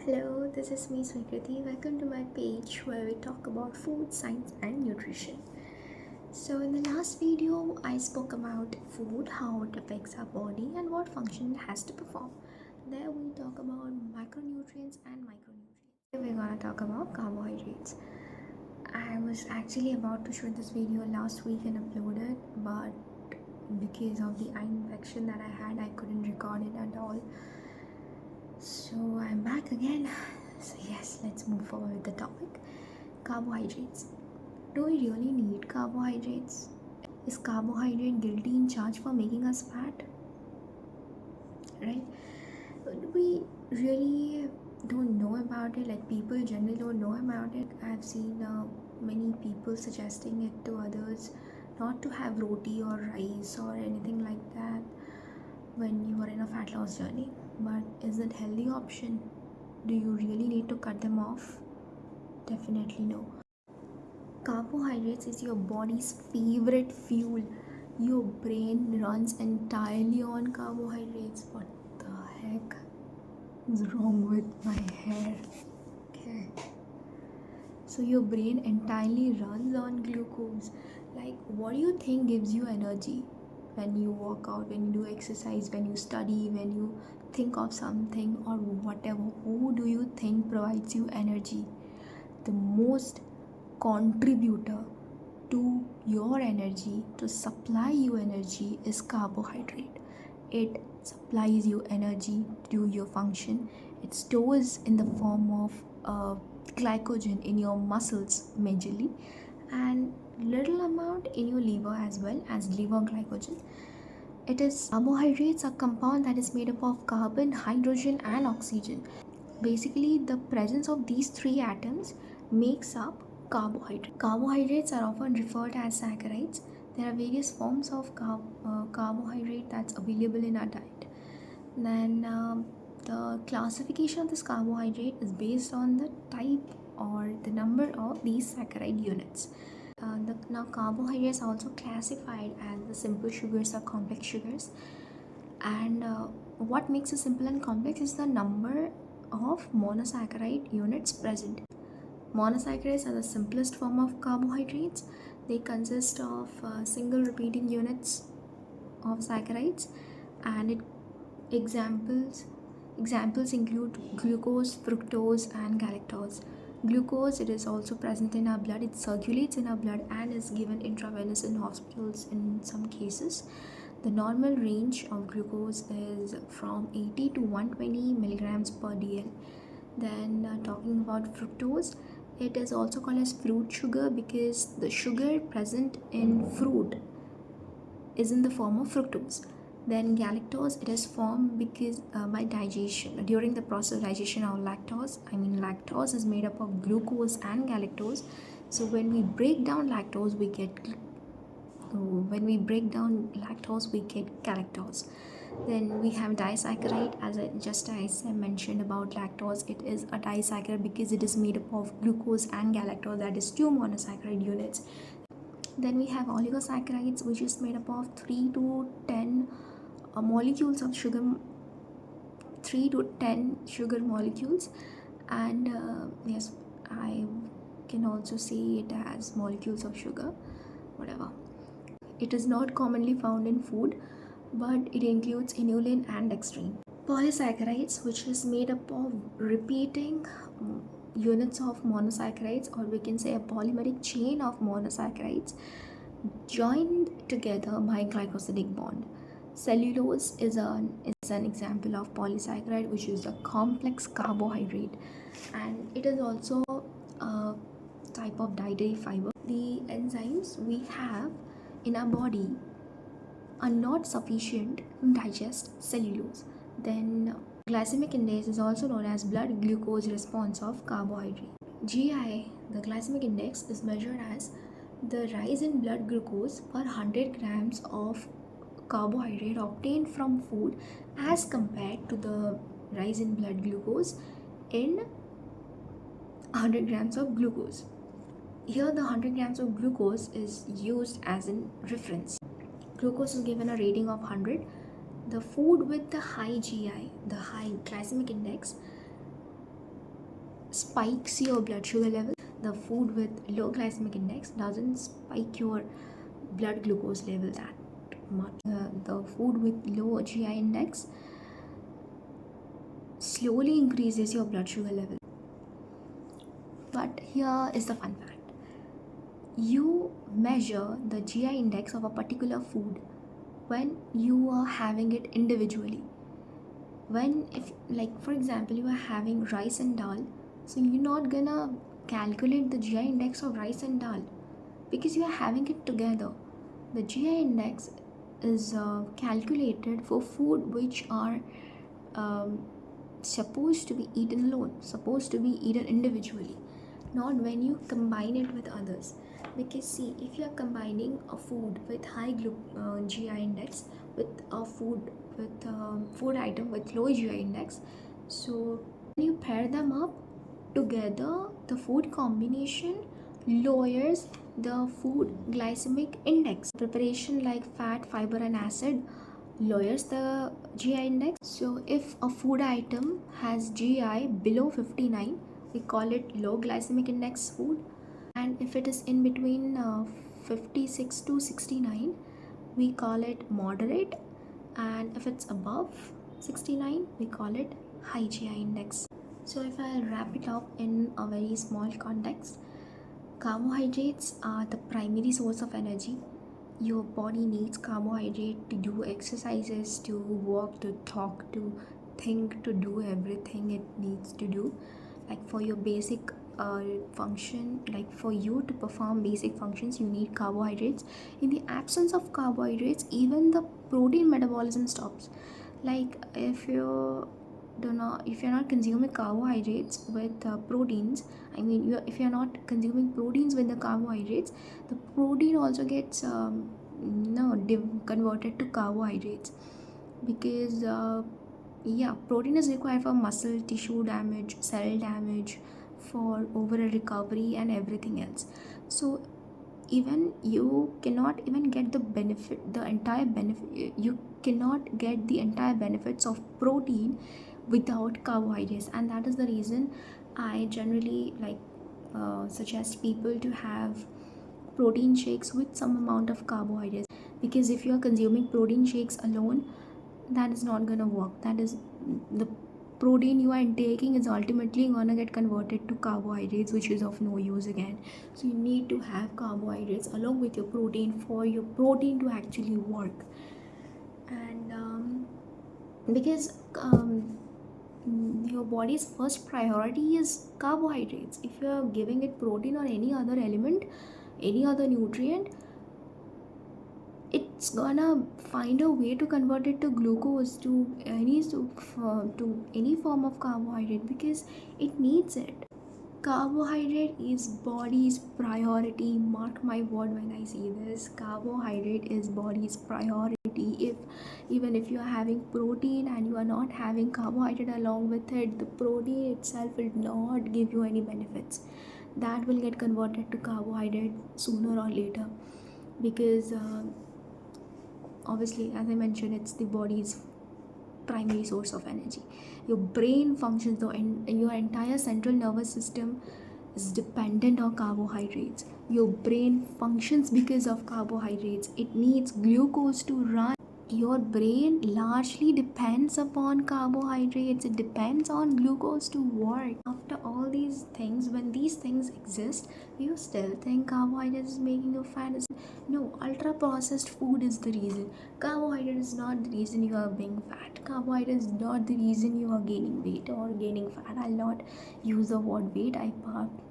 Hello, this is me Swikriti. Welcome to my page where we talk about food, science, and nutrition. So, in the last video, I spoke about food, how it affects our body, and what function it has to perform. There, we talk about macronutrients and micronutrients. Today, we're gonna talk about carbohydrates. I was actually about to shoot this video last week and upload it, but because of the eye infection that I had, I couldn't record it at all. So I'm back again. So yes, let's move forward with the topic. Carbohydrates. Do we really need carbohydrates? Is carbohydrate guilty in charge for making us fat? Right? We really don't know about it. Like people generally don't know about it. I've seen many people suggesting it to others not to have roti or rice or anything like that when you are in a fat loss journey. But is it healthy option? Do you really need to cut them off? Definitely no. Carbohydrates is your body's favorite fuel. Your brain runs entirely on carbohydrates. What the heck is wrong with my hair? Okay. So your brain entirely runs on glucose. Like, what do you think gives you energy? When you work out, when you do exercise, when you study, when you think of something or whatever, who do you think provides you energy? The most contributor to your energy, to supply you energy, is carbohydrate. It supplies you energy to do your function. It stores in the form of glycogen in your muscles majorly, and little amount in your liver as well as liver glycogen. It is carbohydrates, a compound that is made up of carbon, hydrogen, and oxygen. Basically, the presence of these three atoms makes up carbohydrate. Carbohydrates are often referred to as saccharides. There are various forms of carbohydrate that's available in our diet. Then the classification of this carbohydrate is based on the type or the number of these saccharide units. Now carbohydrates are also classified as the simple sugars or complex sugars, and what makes it simple and complex is the number of monosaccharide units present. Monosaccharides are the simplest form of carbohydrates. They consist of single repeating units of saccharides, and examples include glucose, fructose, and galactose. Glucose, it is also present in our blood. It circulates in our blood and is given intravenous in hospitals in some cases. The normal range of glucose is from 80 to 120 milligrams per dl. Then talking about fructose, it is also called as fruit sugar because the sugar present in fruit is in the form of fructose. Then galactose, it is formed because by digestion. During the process of digestion of lactose is made up of glucose and galactose. So when we break down lactose, we get galactose. Then we have disaccharide. As I mentioned about lactose, it is a disaccharide because it is made up of glucose and galactose, that is two monosaccharide units. Then we have oligosaccharides, which is made up of 3 to 10 molecules of sugar, 3 to 10 sugar molecules, and yes, I can also say it as molecules of sugar, whatever. It is not commonly found in food, but it includes inulin and dextrin. Polysaccharides, which is made up of repeating units of monosaccharides, or we can say a polymeric chain of monosaccharides joined together by glycosidic bond. Cellulose is an example of polysaccharide, which is a complex carbohydrate, and it is also a type of dietary fiber. The enzymes we have in our body are not sufficient to digest cellulose. Then glycemic index is also known as blood glucose response of carbohydrate. GI, the glycemic index, is measured as the rise in blood glucose per 100 grams of carbohydrate obtained from food as compared to the rise in blood glucose in 100 grams of glucose. Here the 100 grams of glucose is used as a reference. Glucose is given a rating of 100. The food with the high GI, the high glycemic index, spikes your blood sugar level. The food with low glycemic index doesn't spike your blood glucose level that much. The food with low GI index slowly increases your blood sugar level. But here is the fun fact. You measure the GI index of a particular food when you are having it individually. When, if like for example, you are having rice and dal, so you're not gonna calculate the GI index of rice and dal because you are having it together. The GI index is calculated for food which are um, supposed to be eaten alone, supposed to be eaten individually, not when you combine it with others. Because see, if you are combining a food with high GI index with a food item with low GI index, so when you pair them up together, the food combination lowers the food glycemic index. Preparation like fat, fiber, and acid lowers the GI index. So if a food item has GI below 59, we call it low glycemic index food, and if it is in between 56 to 69, we call it moderate, and if it's above 69, we call it high GI index. So if I'll wrap it up in a very small context, carbohydrates are the primary source of energy. Your body needs carbohydrate to do exercises, to walk, to talk, to think, to do everything it needs to do. Like for your basic function, like for you to perform basic functions, you need carbohydrates. In the absence of carbohydrates, even the protein metabolism stops. Like if you're not consuming carbohydrates with proteins, I mean if you're not consuming proteins with the carbohydrates, the protein also gets converted to carbohydrates, because protein is required for muscle tissue damage, cell damage, for overall recovery and everything else. So even you cannot even get you cannot get the entire benefits of protein without carbohydrates. And that is the reason I generally suggest people to have protein shakes with some amount of carbohydrates, because if you are consuming protein shakes alone, that is not gonna work. That is, the protein you are intaking is ultimately gonna get converted to carbohydrates, which is of no use again. So you need to have carbohydrates along with your protein for your protein to actually work. And because your body's first priority is carbohydrates. If you are giving it protein or any other element, any other nutrient, it's gonna find a way to convert it to glucose, to any form of carbohydrate, because it needs it. Carbohydrate is body's priority. Mark my word when I say this. Carbohydrate is body's priority. Even if you are having protein and you are not having carbohydrate along with it, the protein itself will not give you any benefits. That will get converted to carbohydrate sooner or later, because obviously, as I mentioned, it's the body's primary source of energy. Your brain functions, though, and your entire central nervous system is dependent on carbohydrates. Your brain functions because of carbohydrates. It needs glucose to run. Your brain largely depends upon carbohydrates. It depends on glucose to work. After all these things, when these things exist, you still think carbohydrates is making you fat? No, ultra processed food is the reason. Carbohydrate is not the reason you are being fat. Carbohydrate is not the reason you are gaining weight or gaining fat. I'll not use the word weight.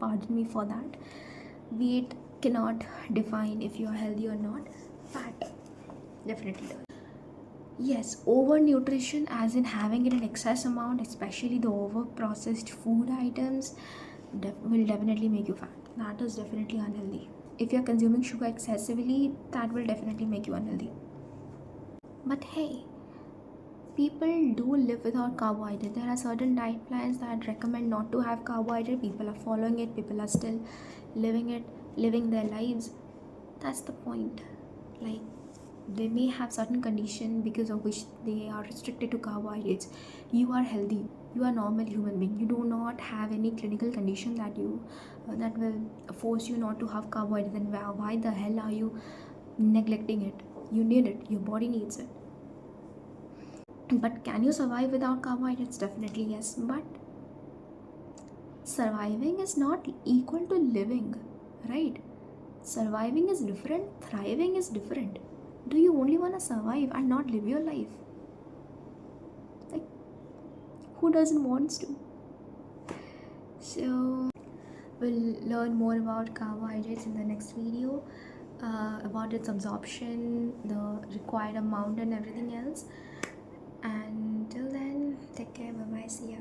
Pardon me for that. Weight cannot define if you are healthy or not. Fat definitely does. Yes, overnutrition, as in having it in excess amount, especially the over processed food items, will definitely make you fat. That is definitely unhealthy. If you're consuming sugar excessively, that will definitely make you unhealthy. But hey, people do live without carbohydrate. There are certain diet plans that recommend not to have carbohydrate. People are following it, people are still living it, living their lives. That's the point. Like, they may have certain condition because of which they are restricted to carbohydrates. You are healthy, You are normal human being. You do not have any clinical condition that you that will force you not to have carbohydrates. Then why the hell are you neglecting it? You need it. Your body needs it. But can you survive without carbohydrates? Definitely yes. But surviving is not equal to living, right? Surviving is different, thriving is different. Do you only want to survive and not live your life? Like, who doesn't wants to? So we'll learn more about carbohydrates in the next video, about its absorption, the required amount, and everything else. And till then, take care. Bye bye. See ya.